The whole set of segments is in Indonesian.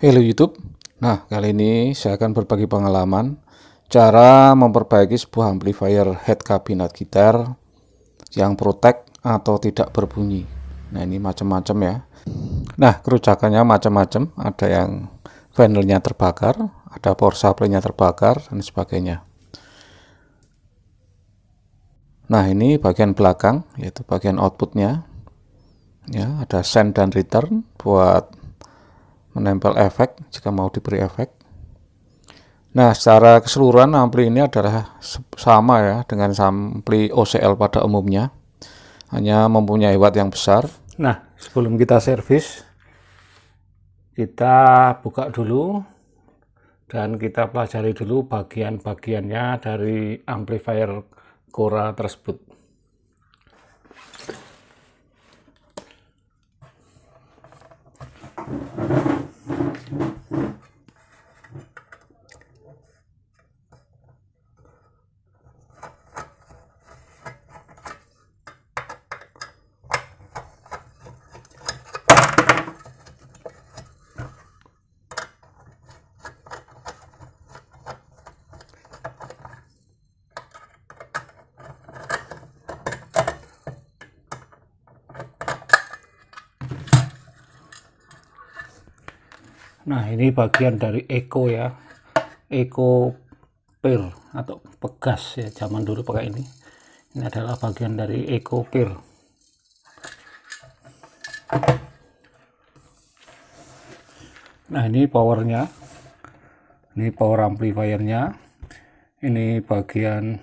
Halo YouTube. Nah, kali ini saya akan berbagi pengalaman cara memperbaiki sebuah amplifier head cabinet gitar yang protect atau tidak berbunyi. Nah, ini macam-macam ya. Nah, kerusakannya macam-macam. Ada yang panelnya terbakar, ada power supply-nya terbakar, dan sebagainya. Nah, ini bagian belakang, yaitu bagian outputnya. Ya, ada send dan return buat menempel efek jika mau diberi efek. Nah, secara keseluruhan ampli ini adalah sama ya dengan ampli OCL pada umumnya, hanya mempunyai watt yang besar. Nah, sebelum kita servis, kita buka dulu dan kita pelajari dulu bagian-bagiannya dari amplifier Cora tersebut. Nah, ini bagian dari Eco ya, Eco Peer atau pegas ya, zaman dulu pakai ini. Ini adalah bagian dari Eco Peer. Nah, ini powernya, ini power amplifiernya, ini bagian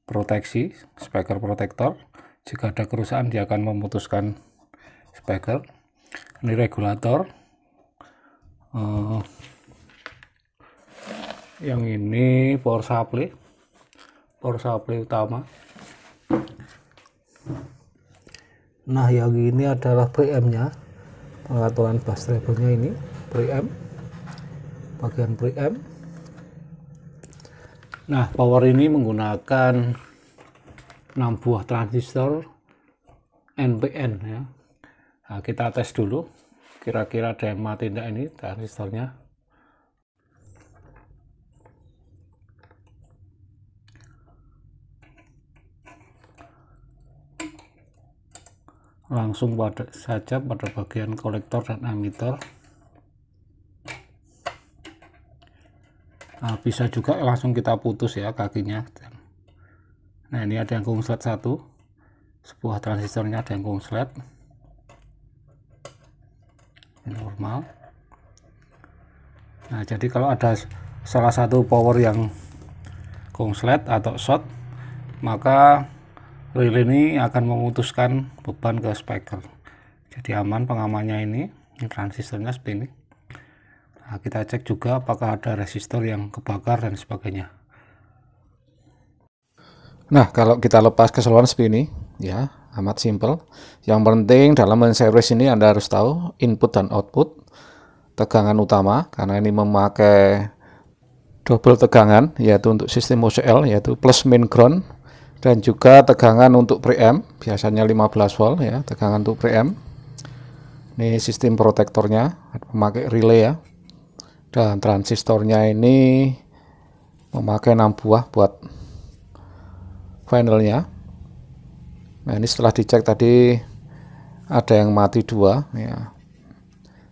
proteksi, speaker protector. Jika ada kerusakan dia akan memutuskan speaker. Ini regulator. Yang ini power supply utama. Nah, yang ini adalah preamp nya, pengaturan bass treble-nya ini preamp, bagian preamp. Nah, power ini menggunakan 6 buah transistor NPN ya. Nah, kita tes dulu kira-kira ada yang mati tidak ini transistornya. Langsung saja pada bagian kolektor dan emitter. Nah, bisa juga langsung kita putus ya kakinya. Nah, ini ada yang konslet satu, sebuah transistornya ada yang konslet. Ini normal. Nah, jadi kalau ada salah satu power yang konslet atau short, maka relay ini akan memutuskan beban ke speaker. Jadi aman pengamannya ini transistornya seperti ini. Nah, kita cek juga apakah ada resistor yang kebakar dan sebagainya. Nah, kalau kita lepas keseluruhan seperti ini ya, amat simple. Yang penting dalam menservis ini Anda harus tahu input dan output, tegangan utama karena ini memakai double tegangan, yaitu untuk sistem OCL yaitu plus main ground, dan juga tegangan untuk preamp biasanya 15 volt ya, tegangan untuk preamp. Ini sistem protektornya memakai relay ya, dan transistornya ini memakai 6 buah buat panelnya. Nah, ini setelah dicek tadi ada yang mati 2 ya.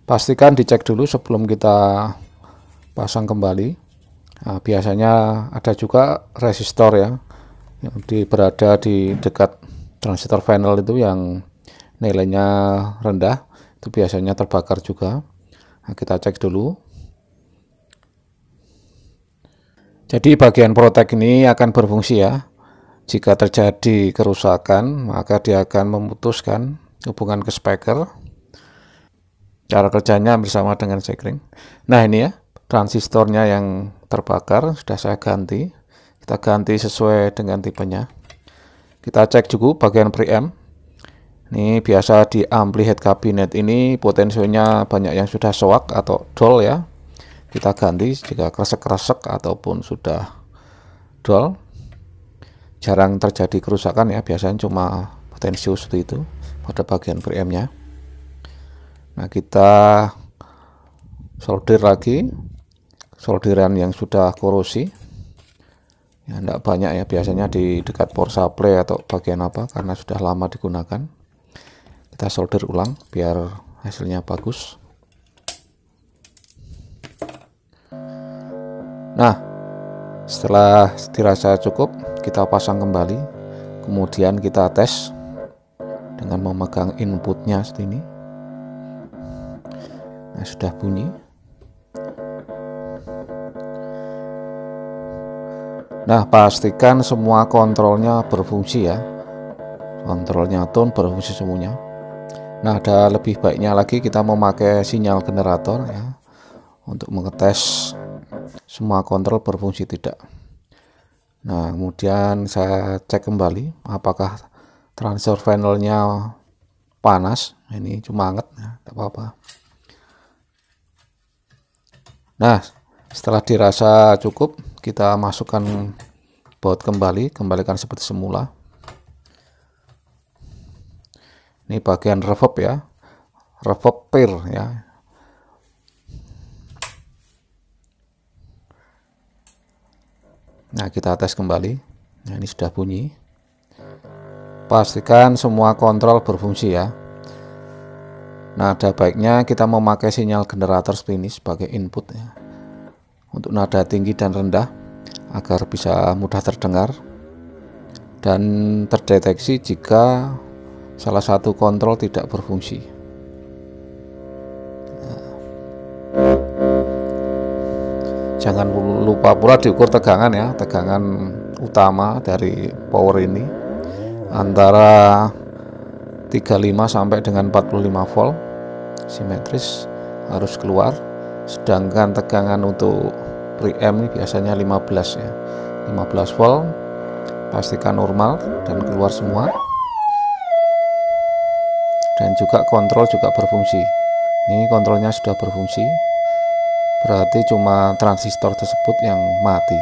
Pastikan dicek dulu sebelum kita pasang kembali. Nah, biasanya ada juga resistor ya yang berada di dekat transistor panel itu yang nilainya rendah, itu biasanya terbakar juga. Nah, kita cek dulu. Jadi bagian protect ini akan berfungsi ya. Jika terjadi kerusakan, maka dia akan memutuskan hubungan ke speaker. Cara kerjanya bersama dengan sekring. Nah, ini ya, transistornya yang terbakar sudah saya ganti. Kita ganti sesuai dengan tipenya. Kita cek juga bagian preamp. Ini biasa di ampli head cabinet ini potensinya banyak yang sudah soak atau dull ya. Kita ganti jika kresek-kresek ataupun sudah dull. Jarang terjadi kerusakan ya, biasanya cuma potensio seperti itu pada bagian preampnya. Nah, kita solder lagi, solderan yang sudah korosi. Ya, enggak banyak ya, biasanya di dekat power supply atau bagian apa, karena sudah lama digunakan. Kita solder ulang biar hasilnya bagus. Nah, setelah dirasa cukup, kita pasang kembali, kemudian kita tes dengan memegang inputnya seperti ini. Nah, sudah bunyi. Nah, pastikan semua kontrolnya berfungsi ya. Kontrolnya tone berfungsi semuanya. Nah, ada lebih baiknya lagi kita memakai sinyal generator ya, untuk mengetes semua kontrol berfungsi tidak. Nah, kemudian saya cek kembali apakah transfer panelnya panas. Ini cuma hangat ya, tidak apa-apa. Nah, setelah dirasa cukup, kita masukkan baut kembali, kembalikan seperti semula. Ini bagian reverb ya, reverb pair ya. Nah, kita tes kembali. Nah, ini sudah bunyi. Pastikan semua kontrol berfungsi ya. Nah, ada baiknya kita memakai sinyal generator seperti ini sebagai input ya, untuk nada tinggi dan rendah agar bisa mudah terdengar dan terdeteksi jika salah satu kontrol tidak berfungsi. Jangan lupa pula diukur tegangan ya, tegangan utama dari power ini antara 35 sampai dengan 45 volt simetris harus keluar, sedangkan tegangan untuk preamp ini biasanya 15 ya, 15 volt. Pastikan normal dan keluar semua, dan juga kontrol juga berfungsi. Ini kontrolnya sudah berfungsi, berarti cuma transistor tersebut yang mati.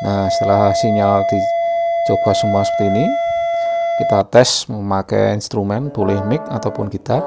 Nah, setelah sinyal dicoba semua seperti ini, kita tes memakai instrumen, boleh mic ataupun gitar.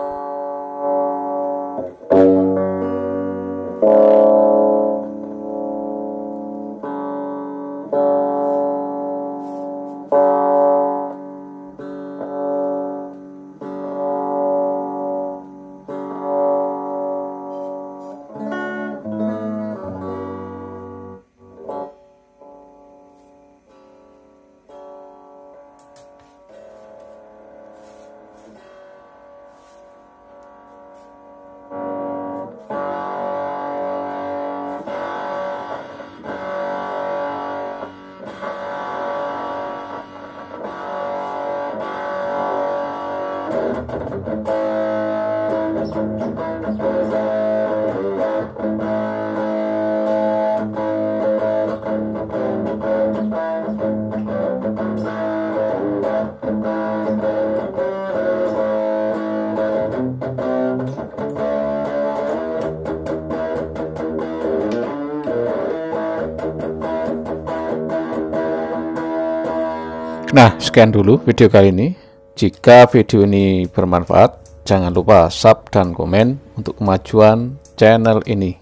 Nah, sekian dulu video kali ini. Jika video ini bermanfaat, jangan lupa sub dan komen untuk kemajuan channel ini.